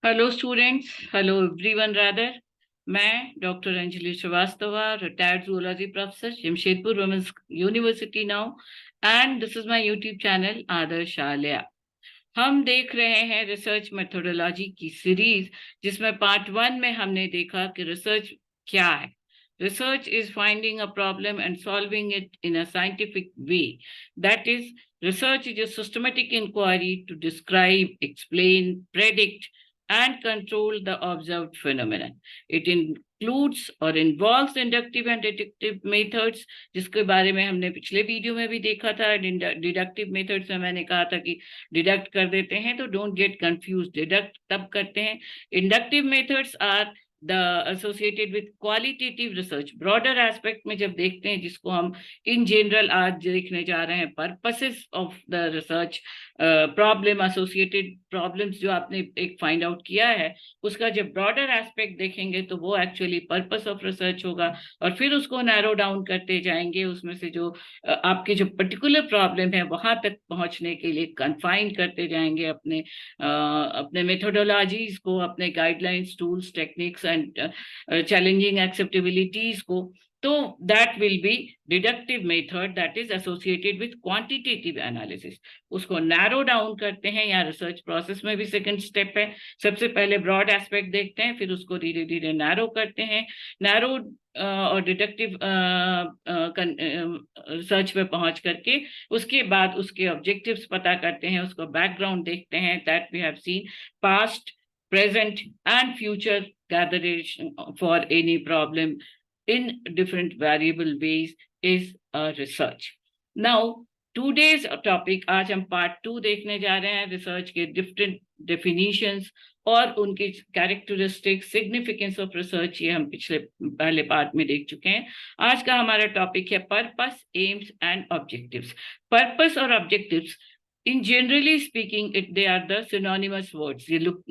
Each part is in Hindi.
Hello students, hello everyone rather. मैं doctor Anjali Srivastava, retired zoology professor, Jamshedpur women's university now, and this is my YouTube channel Adarsh Aliya. हम देख रहे हैं रिसर्च मेथोडोलॉजी की सीरीज, जिसमें पार्ट 1 में हमने देखा कि रिसर्च क्या है। Research is finding a problem and solving it in a scientific way. That is, research is a systematic inquiry to describe, explain, predict, and control the observed phenomenon. It includes or involves inductive and deductive methods, जिसके बारे में हमने पिछले वीडियो में भी देखा था। डिडक्टिव मेथड्स में मैंने कहा था कि डिडक्ट कर देते हैं, तो डोंट गेट कंफ्यूज, डिडक्ट तब करते हैं। Inductive methods are the associated with qualitative research. Broader aspect में जब देखते हैं, जिसको हम इन जनरल आज देखने जा रहे हैं, purposes of the research, problem, associated problems जो आपने एक फाइंड आउट किया है, उसका जब ब्रॉडर एस्पेक्ट देखेंगे तो वो एक्चुअली पर्पस ऑफ रिसर्च होगा। और फिर उसको नैरो डाउन करते जाएंगे, उसमें से जो आपके जो पर्टिकुलर प्रॉब्लम है वहां तक पहुंचने के लिए कन्फाइन करते जाएंगे अपने मेथोडोलॉजीज को, अपने guidelines, tools, techniques and challenging acceptabilities को। तो that will be deductive method that is associated with quantitative analysis। उसको नैरो डाउन करते हैं। यहाँ रिसर्च प्रोसेस में भी सेकंड स्टेप है। सबसे पहले ब्रॉड एस्पेक्ट देखते हैं, फिर उसको धीरे धीरे नैरो करते हैं। नैरो और डिडक्टिव रिसर्च पे पहुंच करके उसके बाद उसके ऑब्जेक्टिव्स पता करते हैं, उसको बैकग्राउंड देखते हैं। That we have seen past, present and future gatheration for any problem in different variable ways is a research. Now today's topic, आज हम पार्ट 2 देखने जा रहे हैं। रिसर्च के डिफरेंट डेफिनेशंस और उनकी कैरेक्टरिस्टिक, सिग्निफिकेंस ऑफ रिसर्च, ये हम पहले पार्ट में देख चुके हैं। आज का हमारा टॉपिक है purpose, aims and objectives. Purpose और objectives, in generally speaking it they are the synonymous words. ये लुक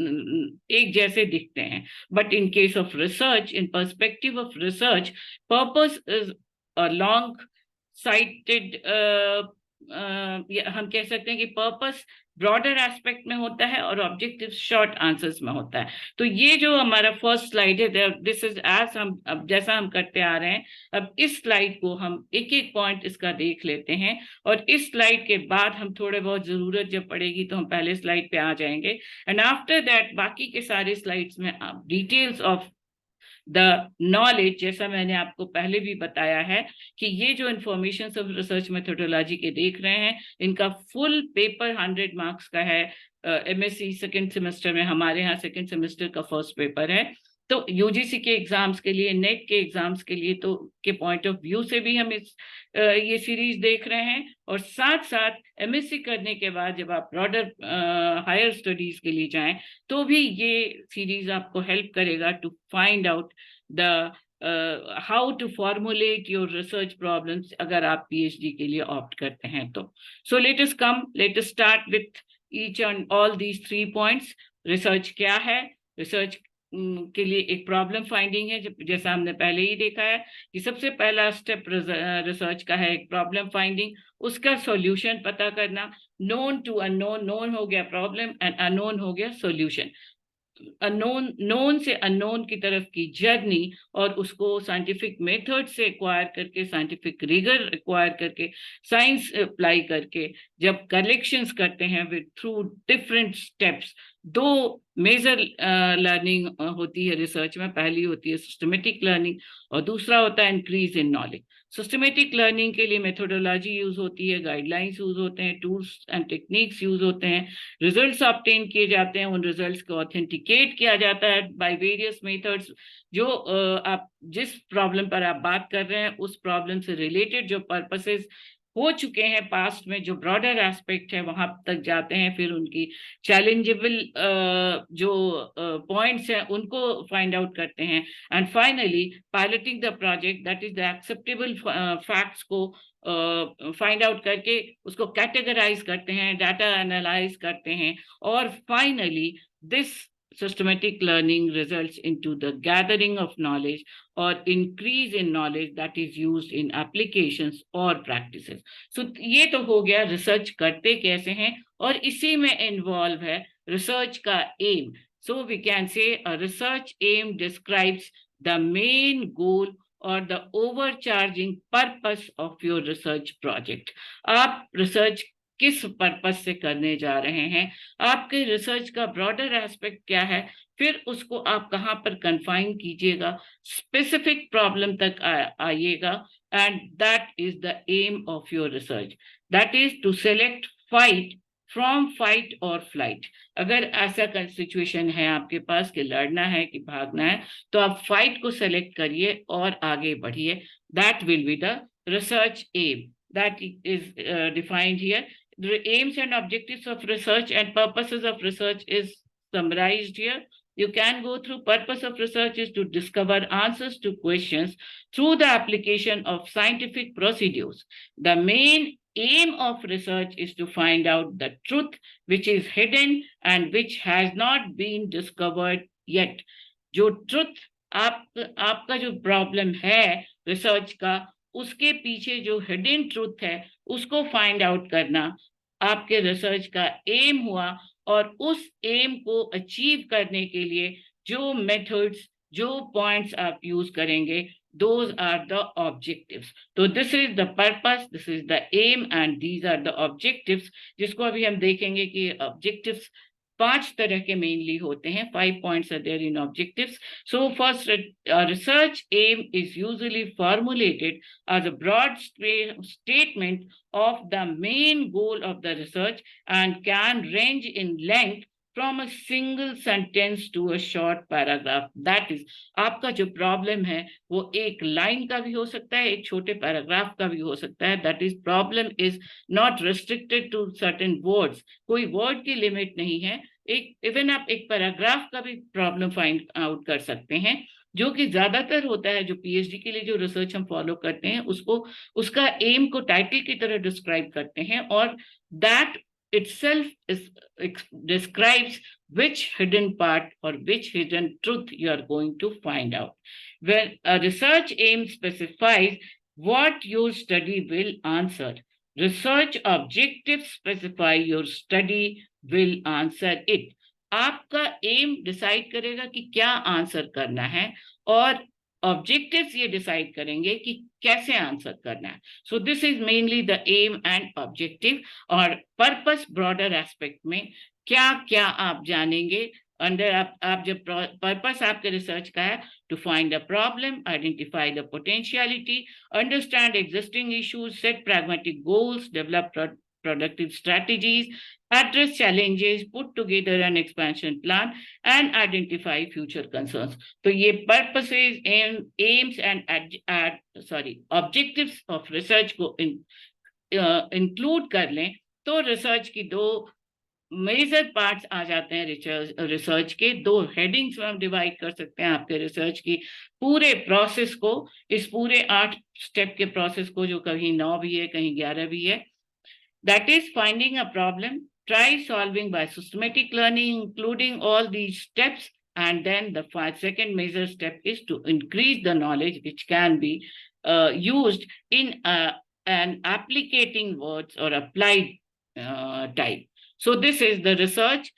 एक जैसे दिखते हैं, but in case of research, in perspective of research, purpose is a long sighted, हम कह सकते हैं कि पर्पस ब्रॉडर एस्पेक्ट में होता है और ऑब्जेक्टिव शॉर्ट आंसर्स में होता है। तो ये जो हमारा फर्स्ट स्लाइड है, दिस इज एज हम अब जैसा हम करते आ रहे हैं, अब इस स्लाइड को हम एक एक पॉइंट इसका देख लेते हैं, और इस स्लाइड के बाद हम थोड़े बहुत जरूरत जब पड़ेगी तो हम पहले स्लाइड पे आ जाएंगे, एंड आफ्टर दैट बाकी के सारे स्लाइड्स में आप डिटेल्स ऑफ द नॉलेज, जैसा मैंने आपको पहले भी बताया है कि ये जो इंफॉर्मेशन ऑफ रिसर्च मेथोडोलॉजी के देख रहे हैं, इनका फुल पेपर 100 मार्क्स का है। एमएससी सेकेंड सेमेस्टर में, हमारे यहाँ सेकेंड सेमेस्टर का फर्स्ट पेपर है। तो यूजीसी के एग्जाम्स के लिए, नेट के एग्जाम्स के लिए, तो के पॉइंट ऑफ व्यू से भी हम ये सीरीज देख रहे हैं। और साथ साथ एमएससी करने के बाद जब आप ब्रॉडर हायर स्टडीज के लिए जाएं, तो भी ये सीरीज आपको हेल्प करेगा to find out the how to formulate your research problems, अगर आप पीएचडी के लिए ऑप्ट करते हैं तो। So let us start with each and all these 3 points. Research क्या है? रिसर्च के लिए एक प्रॉब्लम फाइंडिंग है, जैसा हमने पहले ही देखा है कि सबसे पहला स्टेप रिसर्च का है एक प्रॉब्लम फाइंडिंग, उसका सॉल्यूशन पता करना। नोन टू अननोन, नोन हो गया प्रॉब्लम एंड अननोन हो गया सॉल्यूशन। अननोन, नोन से अननोन की तरफ की जर्नी, और उसको साइंटिफिक मेथड से एक्वायर करके, साइंटिफिक रिगर एक्वायर करके, साइंस अप्लाई करके जब कलेक्शंस करते हैं with through different steps. 2 major learning होती है रिसर्च में। पहली होती है सिस्टमेटिक लर्निंग और दूसरा होता है increase in knowledge. Systematic learning के लिए मेथोडोलॉजी यूज होती है, गाइडलाइंस यूज होते हैं, टूल्स एंड टेक्निक्स यूज होते हैं, रिजल्ट्स ऑब्टेन किए जाते हैं, उन रिजल्ट्स को ऑथेंटिकेट किया जाता है बाय वेरियस मेथड्स। जो आप जिस प्रॉब्लम पर आप बात कर रहे हैं, उस प्रॉब्लम से रिलेटेड जो पर्पसेस हो चुके हैं पास्ट में, जो ब्रॉडर एस्पेक्ट है, वहां तक जाते हैं। फिर उनकी चैलेंजेबल जो पॉइंट्स हैं उनको फाइंड आउट करते हैं, and finally piloting the project, that is the acceptable facts को फाइंड आउट करके उसको कैटेगराइज करते हैं, डाटा एनालाइज करते हैं, और finally this systematic learning results into the gathering of knowledge or increase in knowledge that is used in applications or practices. So ये तो हो गया रिसर्च करते कैसे हैं, और इसी में इन्वॉल्व है रिसर्च का M. So we can say a research aim describes the main goal or the overcharging purpose of your research project. आप रिसर्च किस पर्पस से करने जा रहे हैं, आपके रिसर्च का ब्रॉडर एस्पेक्ट क्या है, फिर उसको आप कहाँ पर कन्फाइन कीजिएगा, स्पेसिफिक प्रॉब्लम तक आइएगा, and that is the aim of your research, that is to select fight from fight और फ्लाइट। अगर ऐसा सिचुएशन है आपके पास कि लड़ना है कि भागना है, तो आप फाइट को सेलेक्ट करिए और आगे बढ़िए। That will be the research aim, that is defined here. The aims and objectives of research and purposes of research is summarized here. You can go through. Purpose of research is to discover answers to questions through the application of scientific procedures. The main aim of research is to find out the truth which is hidden and which has not been discovered yet. जो truth आपका जो प्रॉब्लम है रिसर्च का, उसके पीछे जो हिडन ट्रूथ है उसको फाइंड आउट करना आपके रिसर्च का एम हुआ। और उस एम को अचीव करने के लिए जो मेथड्स, जो पॉइंट्स आप यूज करेंगे, those are the objectives. तो this is the purpose, this is the aim and these are the objectives, जिसको अभी हम देखेंगे कि objectives 5 तरह के मेनली होते हैं। 5 points are there in objectives. So first, research aim is usually formulated as a broad statement of the main goal of the research and can range in length from a single sentence to a short paragraph. That is, आपका जो प्रॉब्लम है वो एक लाइन का भी हो सकता है, एक छोटे पैराग्राफ का भी हो सकता है। That is problem is not restricted to certain words, कोई वर्ड की लिमिट नहीं है। एक इवन आप एक पैराग्राफ का भी प्रॉब्लम फाइंड आउट कर सकते हैं, जो कि ज्यादातर होता है। जो पीएचडी के लिए जो रिसर्च हम फॉलो करते हैं उसको, उसका एम को टाइटल की तरह डिस्क्राइब करते हैं, और that itself is describes which hidden part or which hidden truth you are going to find out. When a research aim specifies what your study will answer, research objectives specify your study will answer it. आपका एम डिसाइड करेगा कि क्या आंसर करना है, और ऑब्जेक्टिव्स ये डिसाइड करेंगे कि कैसे आंसर करना है। So this is mainly the aim and objective. और पर्पस ब्रॉडर एस्पेक्ट में क्या क्या आप जानेंगे अंडर आप जब पर्पस आपके रिसर्च का है, to find a problem, identify the potentiality, understand existing issues, set pragmatic goals, develop productive strategies, address challenges, put together an expansion plan, and identify future concerns. तो ये purposes, aims and objectives of research को include कर लें, तो रिसर्च की दो मेजर पार्ट्स आ जाते हैं। रिसर्च के दो हेडिंग्स में हम डिवाइड कर सकते हैं आपके रिसर्च की पूरे प्रोसेस को, इस पूरे 8 स्टेप के प्रोसेस को, जो कहीं 9 भी है कहीं 11 भी है। That is, finding a problem, try solving by systematic learning, including all these steps. And then the second major step is to increase the knowledge which can be used in an applicating words or applied type. So this is the research.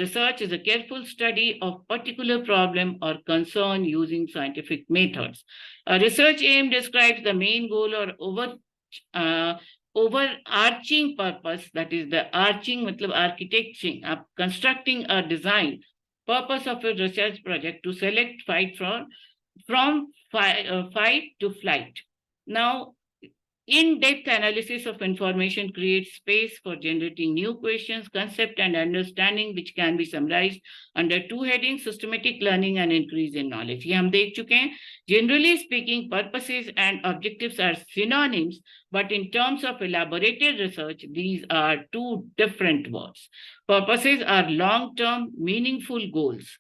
Research is a careful study of particular problem or concern using scientific methods. A research aim describes the main goal or overarching purpose, that is the arching मतलब architecting, आप constructing a design, purpose of a research project to select fight from fight to flight. Now, in-depth analysis of information creates space for generating new questions, concept and understanding, which can be summarized under 2 headings: systematic learning and increase in knowledge. ये हम देख चुके हैं। Generally speaking, purposes and objectives are synonyms, but in terms of elaborated research, these are 2 different words. Purposes are long-term, meaningful goals.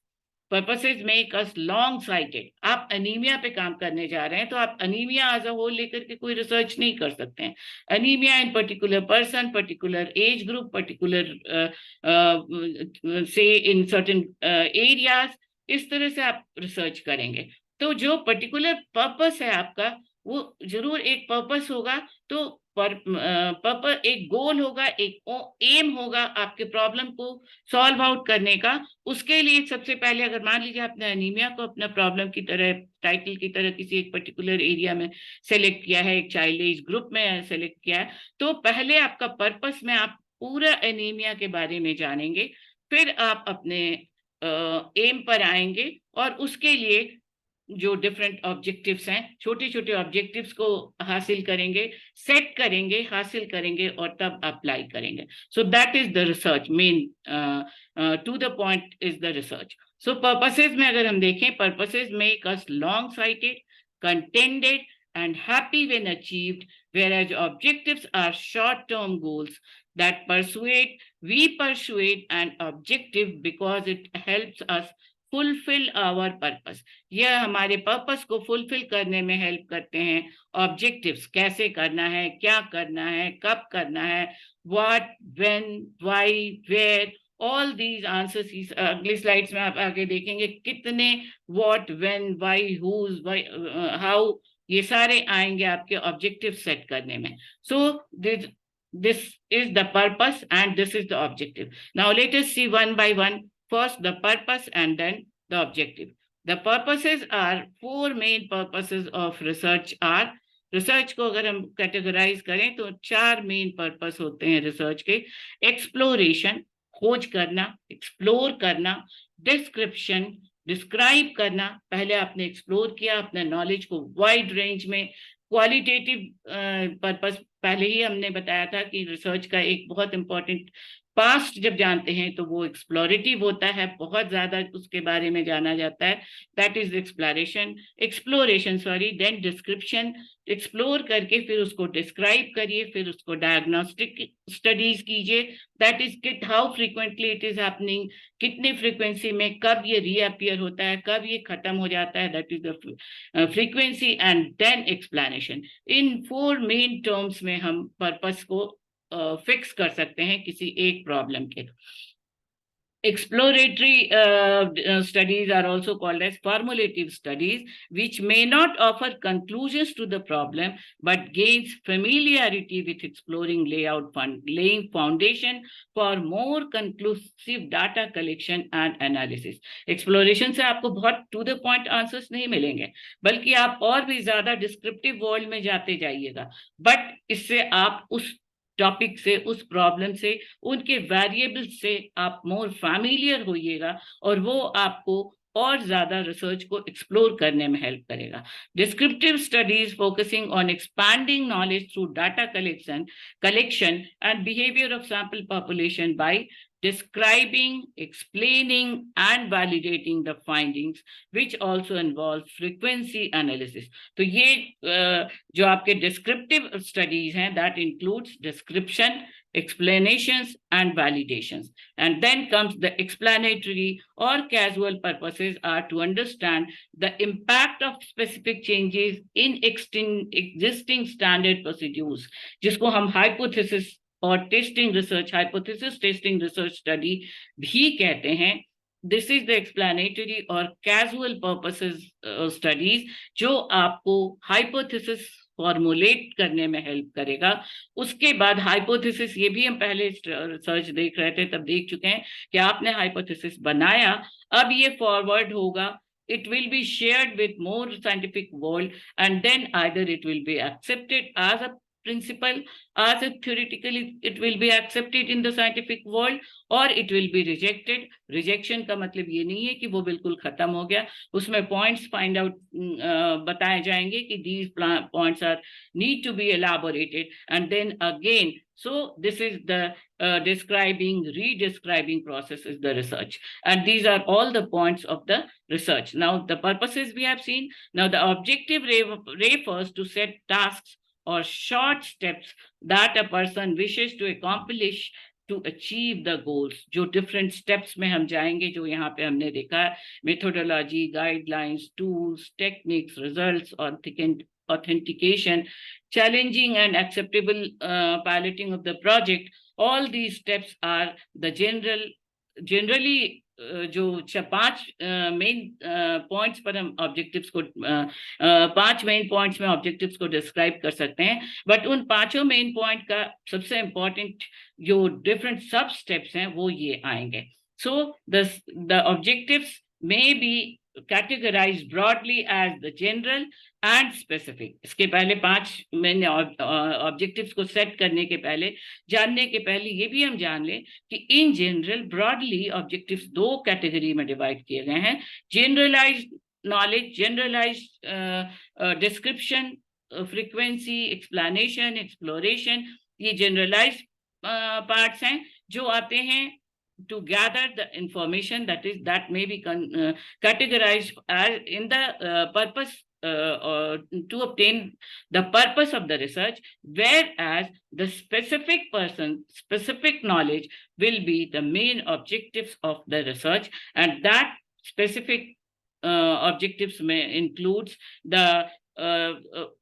Purposes make us long sighted. आप अनीमिया पे काम करने जा रहे हैं, तो आप अनीमिया एज अ होल लेकर के कोई रिसर्च नहीं कर सकते हैं। अनीमिया इन particular person, particular age group, particular से इन सर्टेन एरियाज, इस तरह से आप रिसर्च करेंगे। तो जो पर्टिकुलर पर्पस है आपका, वो जरूर एक पर्पस होगा। तो पर्पस एक गोल होगा, एक एम होगा आपके प्रॉब्लम को सॉल्व आउट करने का। उसके लिए सबसे पहले अगर मान लीजिए आपने एनीमिया को अपना प्रॉब्लम की तरह, टाइटल की तरह किसी एक पर्टिकुलर एरिया में सेलेक्ट किया है, एक चाइल्ड एज ग्रुप में सेलेक्ट किया है, तो पहले आपका पर्पस में आप पूरा एनीमिया के बारे में जानेंगे, फिर आप अपने एम पर आएंगे और उसके लिए जो डिफरेंट ऑब्जेक्टिव्स हैं, छोटे छोटे ऑब्जेक्टिव्स को हासिल करेंगे, सेट करेंगे, हासिल करेंगे और तब अप्लाई करेंगे। So that is the research main, to the point is the research. So purposes में अगर हम देखें, purposes make us long sighted, contented and happy when achieved, whereas objectives are short term goals that we persuade an objective because it helps us fulfil our purpose. यह हमारे पर्पस को फुलफिल करने में हेल्प करते हैं। ऑब्जेक्टिव्स कैसे करना है, क्या करना है, कब करना है, what, when, why, where, all these answers अगली स्लाइड्स में आप आगे देखेंगे कितने what, when, why, whose, how, ये सारे आएंगे आपके ऑब्जेक्टिव सेट करने में। So this is the purpose and this is the objective. Now let us see one by one. First the purpose and then the objective. The purposes are four main purposes of research are, research को अगर हम कैटेगराइज करें तो चार मेन पर्पस होते हैं रिसर्च के। एक्सप्लोरेशन, खोज करना, एक्सप्लोर करना, डिस्क्रिप्शन, डिस्क्राइब करना, पहले आपने एक्सप्लोर किया अपने नॉलेज को वाइड रेंज में। क्वालिटेटिव पर्पस पहले ही हमने बताया था कि रिसर्च का एक बहुत इंपॉर्टेंट पास्ट जब जानते हैं तो वो एक्सप्लोरेटिव होता है, बहुत ज्यादा उसके बारे में जाना जाता है, that is exploration sorry. Then description, explore करके फिर उसको डिस्क्राइब करिए, फिर उसको डायग्नोस्टिक स्टडीज कीजिए, that is how frequently it is happening, कितनी फ्रीक्वेंसी में, कब ये रीअपियर होता है, कब ये खत्म हो जाता है, that is the frequency. And then explanation. इन फोर मेन टर्म्स में हम पर्पस को फिक्स कर सकते हैं किसी एक प्रॉब्लम के। Exploratory studies are also called as formulative studies, which may not offer conclusions to the problem, but gains familiarity with exploring laying foundation for more conclusive data collection and analysis. Exploration से आपको बहुत to the point answers नहीं मिलेंगे, बल्कि आप और भी ज्यादा descriptive world में जाते जाइएगा, but इससे आप उस टॉपिक से, उस प्रॉब्लम से, उनके वेरिएबल्स से आप मोर फैमिलियर होइएगा और वो आपको और ज्यादा रिसर्च को एक्सप्लोर करने में हेल्प करेगा। Descriptive studies focusing on expanding knowledge through data collection and behaviour of sample population bye describing, explaining and validating the findings, which also involves frequency analysis. तो ये जो आपके descriptive studies हैं, that includes description, explanations and validations. And then comes the explanatory or casual purposes are to understand the impact of specific changes in existing standard procedures, जिसको हम hypothesis और testing research, hypothesis testing research study भी कहते हैं। दिस इज द एक्सप्लेनेटरी और कैजुअल पर्पसेस स्टडीज, जो आपको हाइपोथेसिस फॉर्मुलेट करने में हेल्प करेगा। उसके बाद हाइपोथेसिस, ये भी हम पहले रिसर्च देख रहे थे तब देख चुके हैं कि आपने हाइपोथेसिस बनाया, अब ये फॉरवर्ड होगा, it will be shared with more scientific world and then either it will be accepted as a principle, as a theoretically it will be accepted in the scientific world or it will be rejected. Rejection का मतलब ये नहीं है कि वो बिल्कुल खत्म हो गया, उसमें पॉइंट्स फाइंड आउट बताए जाएंगे कि these points are need to be elaborated and then again. So this is the describing, redescribing process is the research, and these are all the points of the research. Now the purposes we have seen. Now the objective refers to set tasks or short steps that a person wishes to accomplish to achieve the goals. जो different steps में हम जाएंगे, जो यहाँ पे हमने देखा है, methodology, guidelines, tools, techniques, results, authentication, challenging and acceptable piloting of the project. All these steps are the generally जो 5 मेन पॉइंट्स पर हम ऑब्जेक्टिव्स को 5 मेन पॉइंट्स में ऑब्जेक्टिव्स को डिस्क्राइब कर सकते हैं, बट उन पांचों मेन पॉइंट का सबसे इम्पोर्टेंट जो डिफरेंट सब स्टेप्स हैं वो ये आएंगे. So the objectives may be categorized broadly as the general and specific. इसके पहले 5 मैंने ऑब्जेक्टिव्स को सेट करने के पहले, जानने के पहले ये भी हम जान लें कि इन जनरल ब्रॉडली ऑब्जेक्टिव्स 2 कैटेगरी में डिवाइड किए गए हैं. Generalised knowledge, generalised description, frequency, explanation, exploration, ये जनरलाइज्ड पार्ट्स हैं जो आते हैं to gather the information that may be categorized as in the purpose to obtain the purpose of the research, whereas the specific knowledge will be the main objectives of the research, and that specific objectives may includes the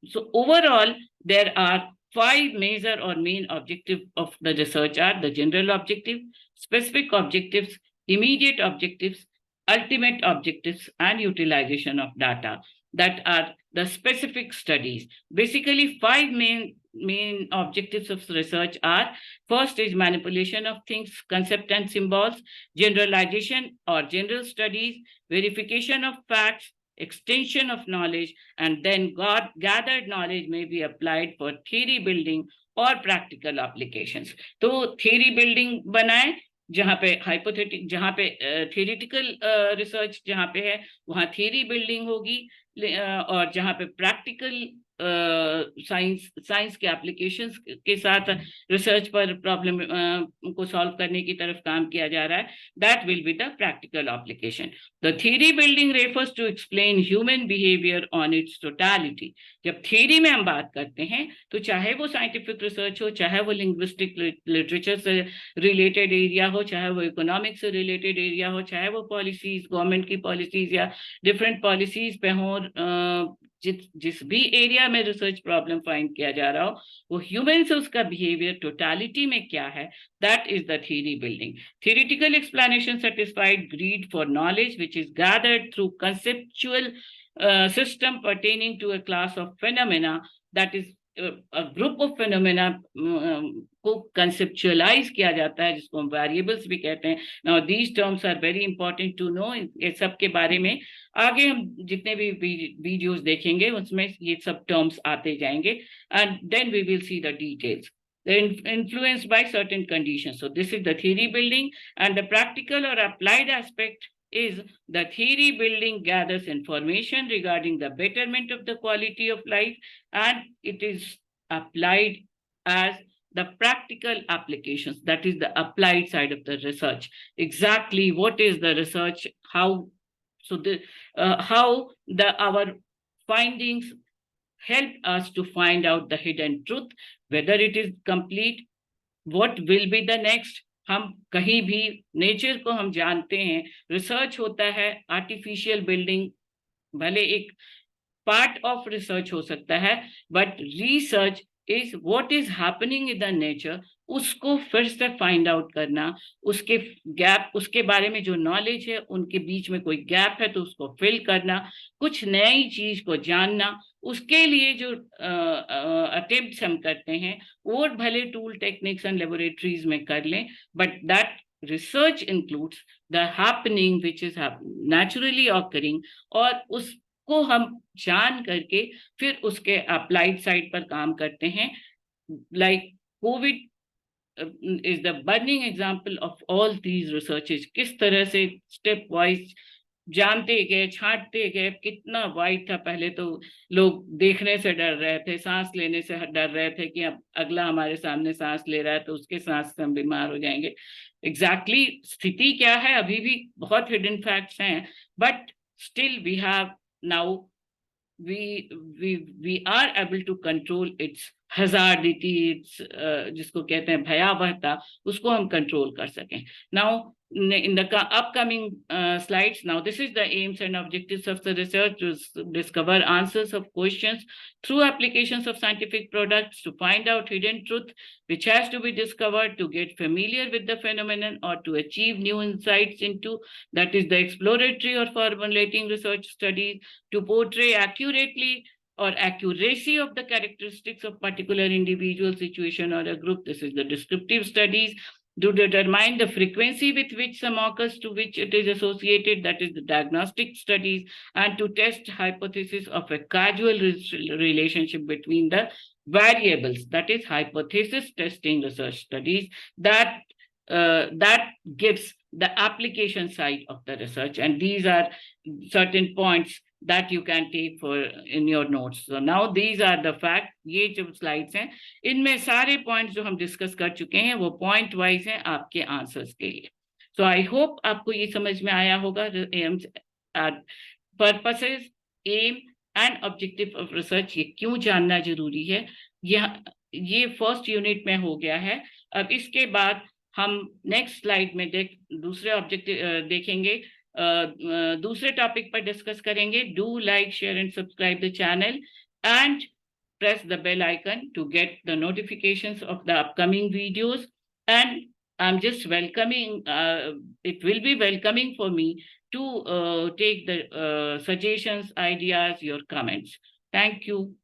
so overall there are 5 major or main objectives of the research are the general objective, specific objectives, immediate objectives, ultimate objectives, and utilization of data. That are the specific studies. Basically, 5 main objectives of research are: first is manipulation of things, concept and symbols; generalization or general studies; verification of facts; extension of knowledge; and then gathered knowledge may be applied for theory building और प्रैक्टिकल एप्लीकेशंस. तो थ्योरी बिल्डिंग बनाए जहाँ पे हाइपोथेटिक, जहाँ पे थियोरिटिकल रिसर्च जहाँ पे है वहाँ थ्योरी बिल्डिंग होगी, और जहाँ पे प्रैक्टिकल साइंस के एप्लीकेशंस के साथ रिसर्च पर प्रॉब्लम को सॉल्व करने की तरफ काम किया जा रहा है, that will be the practical application. The theory building refers to explain human behaviour on its totality. जब थ्योरी में हम बात करते हैं तो चाहे वो साइंटिफिक रिसर्च हो, चाहे वो लिंग्विस्टिक लिटरेचर से रिलेटेड एरिया हो, चाहे वो इकोनॉमिक्स से रिलेटेड एरिया हो, चाहे वो पॉलिसीज, गवर्नमेंट की पॉलिसीज या डिफरेंट पॉलिसीज पे हो, जिस भी एरिया में रिसर्च प्रॉब्लम फाइंड किया जा रहा हो, वो ह्यूमन से उसका बिहेवियर टोटलिटी में क्या है, that is the theory building. Theoretical explanation satisfied greed for knowledge which is gathered through conceptual system pertaining to a class of phenomena, that is a group of phenomena को conceptualize किया जाता है, जिसको हम variables भी कहते हैं. Now these terms are very important to know. ये सब के बारे में आगे हम जितने भी वीडियोस देखेंगे उसमें ये सब टर्म्स आते जाएंगे, and then we will see the details. They're influenced by certain conditions. So this is the theory building, and the practical or applied aspect is the theory building gathers information regarding the betterment of the quality of life, and it is applied as the practical applications. That is the applied side of the research. Exactly what is the research? How our findings help us to find out the hidden truth, whether it is complete, what will be the next. हम कहीं भी नेचर को हम जानते हैं, रिसर्च होता है आर्टिफिशियल बिल्डिंग, भले एक पार्ट ऑफ रिसर्च हो सकता है, but research is what is happening in the nature, उसको फिर से फाइंड आउट करना, उसके गैप, उसके बारे में जो नॉलेज है उनके बीच में कोई गैप है तो उसको फिल करना, कुछ नई चीज को जानना, उसके लिए जो अटेम्प्ट्स हम करते हैं वो भले टूल टेक्निक्स एंड लेबोरेटरीज में कर लें, but that research includes the happening which is naturally occurring, और उसको हम जान करके फिर उसके अप्लाइड साइड पर काम करते हैं. Like Covid is the burning example of all these researches. किस तरह से स्टेप वाइज जानते गए, छांटते गए. कितना वाइड था, पहले तो लोग देखने से डर रहे थे, सांस लेने से डर रहे थे कि अब अगला हमारे सामने सांस ले रहा है तो उसके सांस से हम बीमार हो जाएंगे. एग्जैक्टली स्थिति क्या है, अभी भी बहुत हिडन फैक्ट्स हैं, but still we have now we are able to control its hazardity, its जिसको कहते हैं भयावहता, उसको हम कंट्रोल कर सकें. Now in the upcoming slides. Now, this is the aims and objectives of the research: to discover answers of questions through applications of scientific products, to find out hidden truth which has to be discovered, to get familiar with the phenomenon, or to achieve new insights into, that is, the exploratory or formulating research studies, to portray accurately or accuracy of the characteristics of particular individual, situation, or a group. This is the descriptive studies. To determine the frequency with which some occurs, to which it is associated, that is the diagnostic studies, and to test hypothesis of a causal relationship between the variables, that is hypothesis testing research studies, that gives the application side of the research. And these are certain points that you can take for in your notes. So now these are the fact. ये जो slides हैं, इनमें सारे points जो हम discuss कर चुके हैं वो point wise हैं आपके answers के लिए. So I hope आपको ये समझ में आया होगा purposes, aim and objective of research ये क्यों जानना जरूरी है. ये फर्स्ट यूनिट में हो गया है. अब इसके बाद हम नेक्स्ट स्लाइड में दूसरे ऑब्जेक्टिव देखेंगे, दूसरे टॉपिक पर डिस्कस करेंगे. Do like, share and subscribe the channel and press the bell icon to get the notifications of the upcoming videos. And I'm just welcoming, it will be welcoming for me to take the suggestions, ideas, your comments. Thank you.